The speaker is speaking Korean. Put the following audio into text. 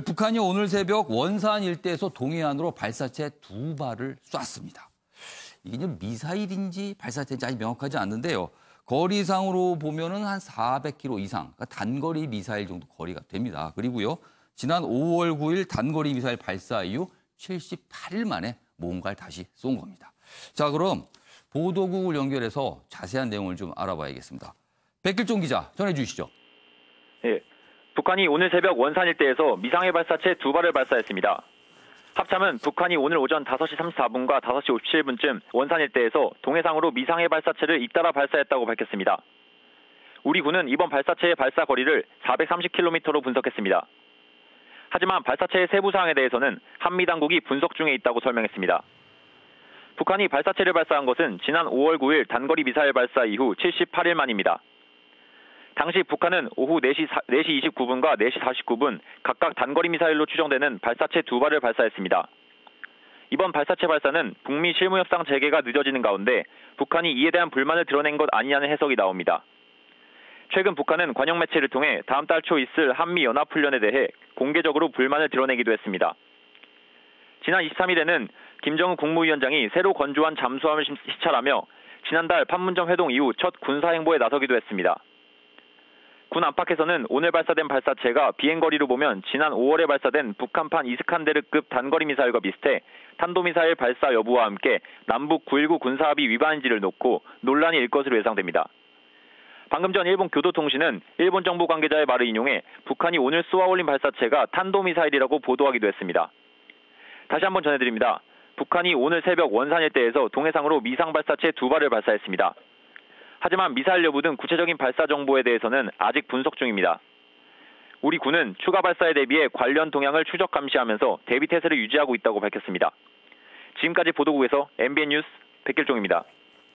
북한이 오늘 새벽 원산 일대에서 동해안으로 발사체 2발을 쐈습니다. 이게 미사일인지 발사체인지 아직 명확하지 않는데요. 거리상으로 보면은 한 400km 이상, 그러니까 단거리 미사일 정도 거리가 됩니다. 그리고요, 지난 5월 9일 단거리 미사일 발사 이후 78일 만에 뭔가를 다시 쏜 겁니다. 자, 그럼 보도국을 연결해서 자세한 내용을 좀 알아봐야겠습니다. 백길종 기자, 전해주시죠. 예, 북한이 오늘 새벽 원산 일대에서 미상해 발사체 2발을 발사했습니다. 합참은 북한이 오늘 오전 5시 34분과 5시 57분쯤 원산 일대에서 동해상으로 미상해 발사체를 잇따라 발사했다고 밝혔습니다. 우리 군은 이번 발사체의 발사 거리를 430km로 분석했습니다. 하지만 발사체의 세부 사항에 대해서는 한미 당국이 분석 중에 있다고 설명했습니다. 북한이 발사체를 발사한 것은 지난 5월 9일 단거리 미사일 발사 이후 78일 만입니다. 당시 북한은 오후 4시 29분과 4시 49분 각각 단거리 미사일로 추정되는 발사체 2발을 발사했습니다. 이번 발사체 발사는 북미 실무협상 재개가 늦어지는 가운데 북한이 이에 대한 불만을 드러낸 것 아니냐는 해석이 나옵니다. 최근 북한은 관영 매체를 통해 다음 달 초 있을 한미 연합훈련에 대해 공개적으로 불만을 드러내기도 했습니다. 지난 23일에는 김정은 국무위원장이 새로 건조한 잠수함을 시찰하며 지난달 판문점 회동 이후 첫 군사행보에 나서기도 했습니다. 군 안팎에서는 오늘 발사된 발사체가 비행거리로 보면 지난 5월에 발사된 북한판 이스칸데르급 단거리 미사일과 비슷해 탄도미사일 발사 여부와 함께 남북 9.19 군사합의 위반인지를 놓고 논란이 일 것으로 예상됩니다. 방금 전 일본 교도통신은 일본 정부 관계자의 말을 인용해 북한이 오늘 쏘아 올린 발사체가 탄도미사일이라고 보도하기도 했습니다. 다시 한번 전해드립니다. 북한이 오늘 새벽 원산 일대에서 동해상으로 미상 발사체 2발을 발사했습니다. 하지만 미사일 여부 등 구체적인 발사 정보에 대해서는 아직 분석 중입니다. 우리 군은 추가 발사에 대비해 관련 동향을 추적 감시하면서 대비 태세를 유지하고 있다고 밝혔습니다. 지금까지 보도국에서 MBN 뉴스 백길종입니다.